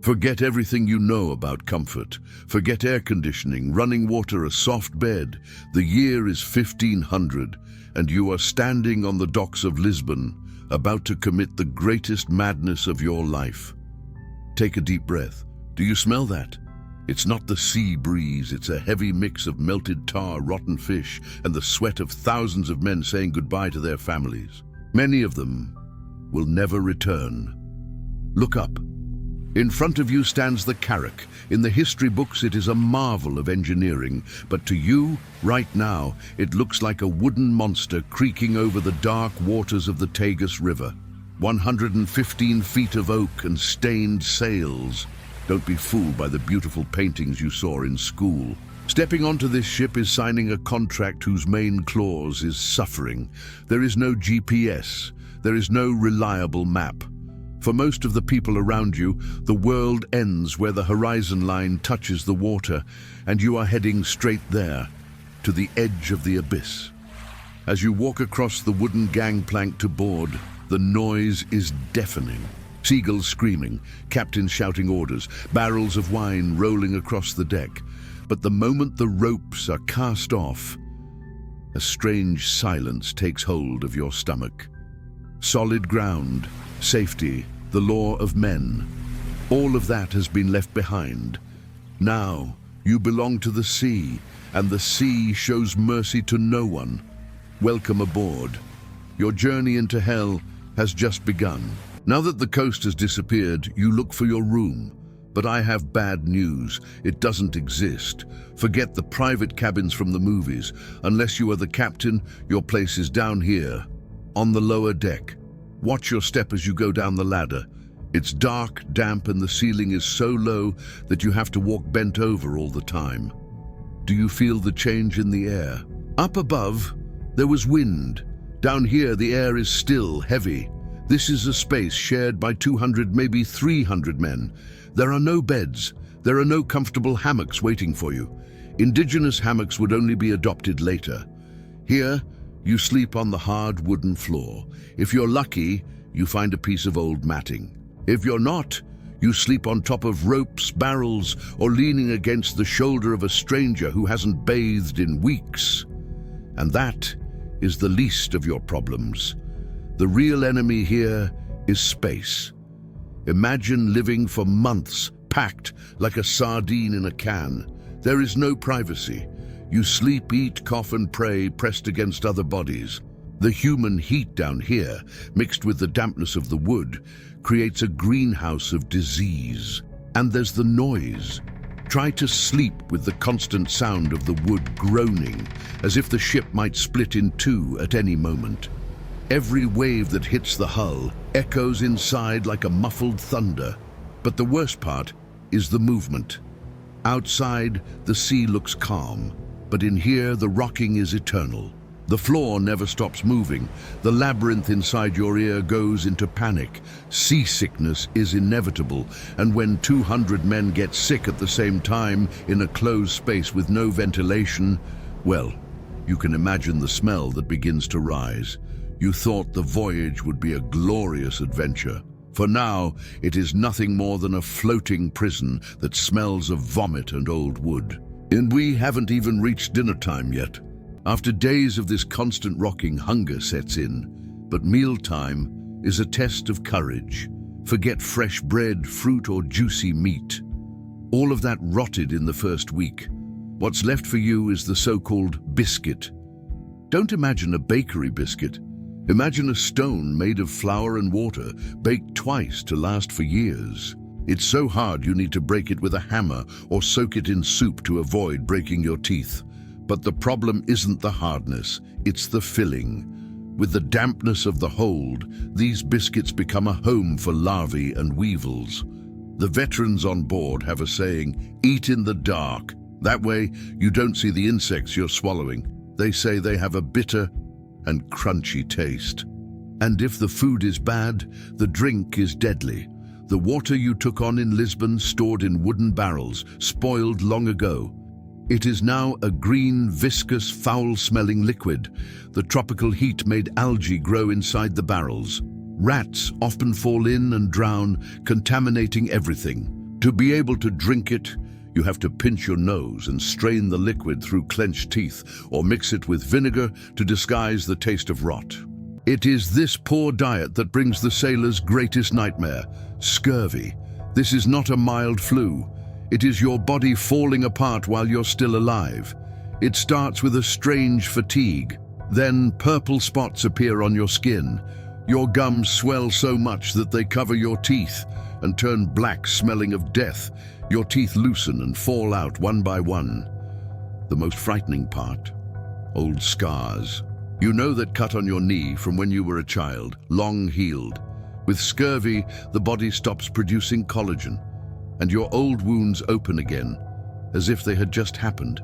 Forget everything you know about comfort. Forget air conditioning, running water, a soft bed. The year is 1500, and you are standing on the docks of Lisbon, about to commit the greatest madness of your life. Take a deep breath. Do you smell that? It's not the sea breeze, it's a heavy mix of melted tar, rotten fish, and the sweat of thousands of men saying goodbye to their families. Many of them will never return. Look up. In front of you stands the carrack. In the history books, it is a marvel of engineering, but to you, right now, it looks like a wooden monster creaking over the dark waters of the Tagus River. 115 feet of oak and stained sails. Don't be fooled by the beautiful paintings you saw in school. Stepping onto this ship is signing a contract whose main clause is suffering. There is no GPS. There is no reliable map. For most of the people around you, the world ends where the horizon line touches the water, and you are heading straight there, to the edge of the abyss. As you walk across the wooden gangplank to board, the noise is deafening. Seagulls screaming, captains shouting orders, barrels of wine rolling across the deck. But the moment the ropes are cast off, a strange silence takes hold of your stomach. Solid ground, safety, the law of men. All of that has been left behind. Now, you belong to the sea, and the sea shows mercy to no one. Welcome aboard. Your journey into hell has just begun. Now that the coast has disappeared, you look for your room. But I have bad news. It doesn't exist. Forget the private cabins from the movies. Unless you are the captain, your place is down here, on the lower deck. Watch your step as you go down the ladder. It's dark, damp, and the ceiling is so low that you have to walk bent over all the time. Do you feel the change in the air? Up above, there was wind. Down here, the air is still heavy. This is a space shared by 200, maybe 300 men. There are no beds. There are no comfortable hammocks waiting for you. Indigenous hammocks would only be adopted later. Here, you sleep on the hard wooden floor. If you're lucky, you find a piece of old matting. If you're not, you sleep on top of ropes, barrels, or leaning against the shoulder of a stranger who hasn't bathed in weeks. And that is the least of your problems. The real enemy here is space. Imagine living for months, packed like a sardine in a can. There is no privacy. You sleep, eat, cough, and pray, pressed against other bodies. The human heat down here, mixed with the dampness of the wood, creates a greenhouse of disease. And there's the noise. Try to sleep with the constant sound of the wood groaning, as if the ship might split in two at any moment. Every wave that hits the hull echoes inside like a muffled thunder. But the worst part is the movement. Outside, the sea looks calm, but in here, the rocking is eternal. The floor never stops moving. The labyrinth inside your ear goes into panic. Seasickness is inevitable, and when 200 men get sick at the same time in a closed space with no ventilation, well, you can imagine the smell that begins to rise. You thought the voyage would be a glorious adventure. For now, it is nothing more than a floating prison that smells of vomit and old wood. And we haven't even reached dinner time yet. After days of this constant rocking, hunger sets in. But mealtime is a test of courage. Forget fresh bread, fruit, or juicy meat. All of that rotted in the first week. What's left for you is the so-called biscuit. Don't imagine a bakery biscuit. Imagine a stone made of flour and water, baked twice to last for years. It's so hard you need to break it with a hammer or soak it in soup to avoid breaking your teeth. But the problem isn't the hardness, it's the filling. With the dampness of the hold, these biscuits become a home for larvae and weevils. The veterans on board have a saying, "Eat in the dark." That way, you don't see the insects you're swallowing. They say they have a bitter and crunchy taste. And if the food is bad, the drink is deadly. The water you took on in Lisbon, stored in wooden barrels, spoiled long ago. It is now a green, viscous, foul-smelling liquid. The tropical heat made algae grow inside the barrels. Rats often fall in and drown, contaminating everything. To be able to drink it, you have to pinch your nose and strain the liquid through clenched teeth or mix it with vinegar to disguise the taste of rot. It is this poor diet that brings the sailor's greatest nightmare, scurvy. This is not a mild flu. It is your body falling apart while you're still alive. It starts with a strange fatigue. Then purple spots appear on your skin. Your gums swell so much that they cover your teeth and turn black, smelling of death. Your teeth loosen and fall out one by one. The most frightening part, old scars. You know that cut on your knee from when you were a child, long healed. With scurvy, the body stops producing collagen, and your old wounds open again, as if they had just happened.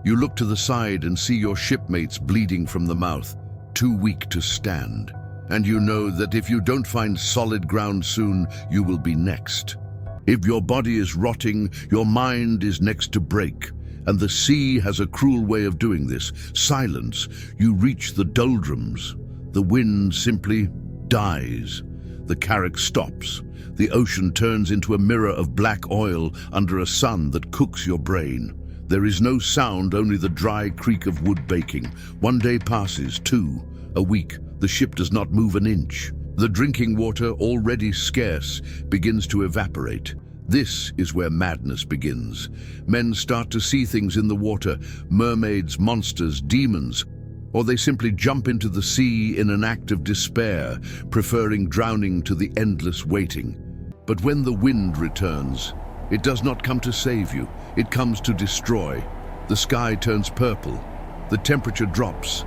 You look to the side and see your shipmates bleeding from the mouth, too weak to stand. And you know that if you don't find solid ground soon, you will be next. If your body is rotting, your mind is next to break. And the sea has a cruel way of doing this. Silence. You reach the doldrums. The wind simply dies. The carrack stops. The ocean turns into a mirror of black oil under a sun that cooks your brain. There is no sound, only the dry creak of wood baking. One day passes, two, a week. The ship does not move an inch. The drinking water, already scarce, begins to evaporate. This is where madness begins. Men start to see things in the water, mermaids, monsters, demons, or they simply jump into the sea in an act of despair, preferring drowning to the endless waiting. But when the wind returns, it does not come to save you, it comes to destroy. The sky turns purple, the temperature drops.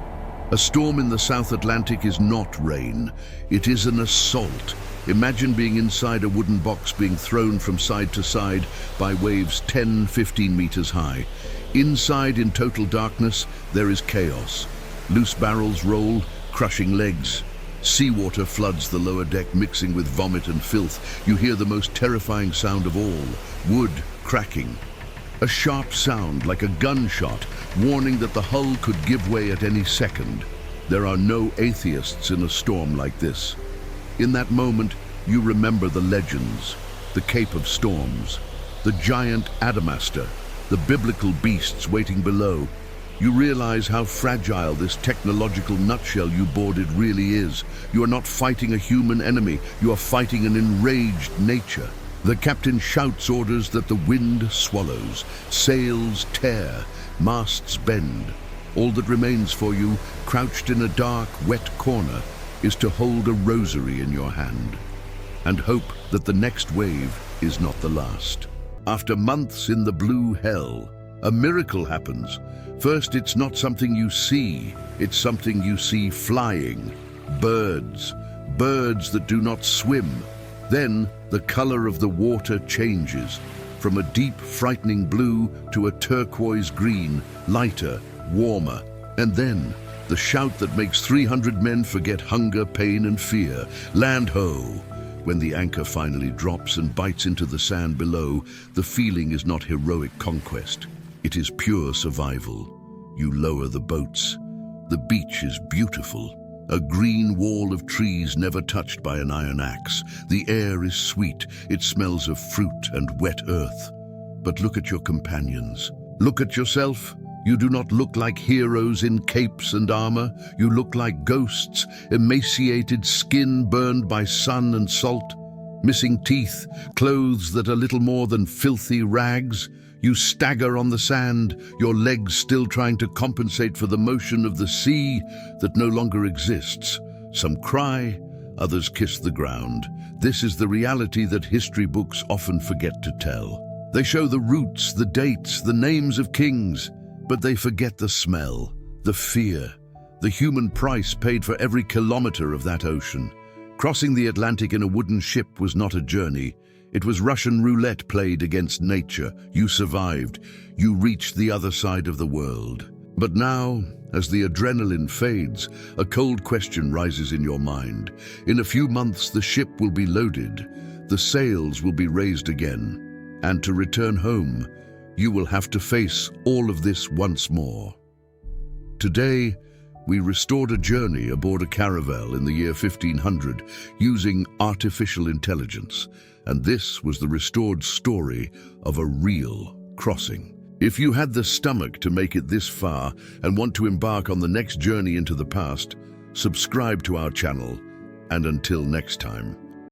A storm in the South Atlantic is not rain, it is an assault. Imagine being inside a wooden box being thrown from side to side by waves 10-15 meters high. Inside, in total darkness, there is chaos. Loose barrels roll, crushing legs. Seawater floods the lower deck, mixing with vomit and filth. You hear the most terrifying sound of all, wood cracking. A sharp sound like a gunshot, warning that the hull could give way at any second. There are no atheists in a storm like this. In that moment, you remember the legends, the Cape of Storms, the giant Adamastor, the biblical beasts waiting below. You realize how fragile this technological nutshell you boarded really is. You are not fighting a human enemy, you are fighting an enraged nature. The captain shouts orders that the wind swallows, sails tear, masts bend. All that remains for you, crouched in a dark, wet corner, is to hold a rosary in your hand and hope that the next wave is not the last. After months in the blue hell, a miracle happens. First, it's not something you see, it's something you see flying. Birds that do not swim. Then, the color of the water changes, from a deep, frightening blue to a turquoise green, lighter, warmer. And then, the shout that makes 300 men forget hunger, pain, and fear. Land ho! When the anchor finally drops and bites into the sand below, the feeling is not heroic conquest. It is pure survival. You lower the boats. The beach is beautiful. A green wall of trees never touched by an iron axe. The air is sweet. It smells of fruit and wet earth. But look at your companions. Look at yourself. You do not look like heroes in capes and armor. You look like ghosts, emaciated skin burned by sun and salt, missing teeth, clothes that are little more than filthy rags. You stagger on the sand, your legs still trying to compensate for the motion of the sea that no longer exists. Some cry, others kiss the ground. This is the reality that history books often forget to tell. They show the roots, the dates, the names of kings, but they forget the smell, the fear, the human price paid for every kilometer of that ocean. Crossing the Atlantic in a wooden ship was not a journey. It was Russian roulette played against nature. You survived. You reached the other side of the world. But now, as the adrenaline fades, a cold question rises in your mind. In a few months, the ship will be loaded. The sails will be raised again. And to return home, you will have to face all of this once more. Today, we restored a journey aboard a caravel in the year 1500 using artificial intelligence. and this was the restored story of a real crossing. If you had the stomach to make it this far and want to embark on the next journey into the past, subscribe to our channel, and until next time.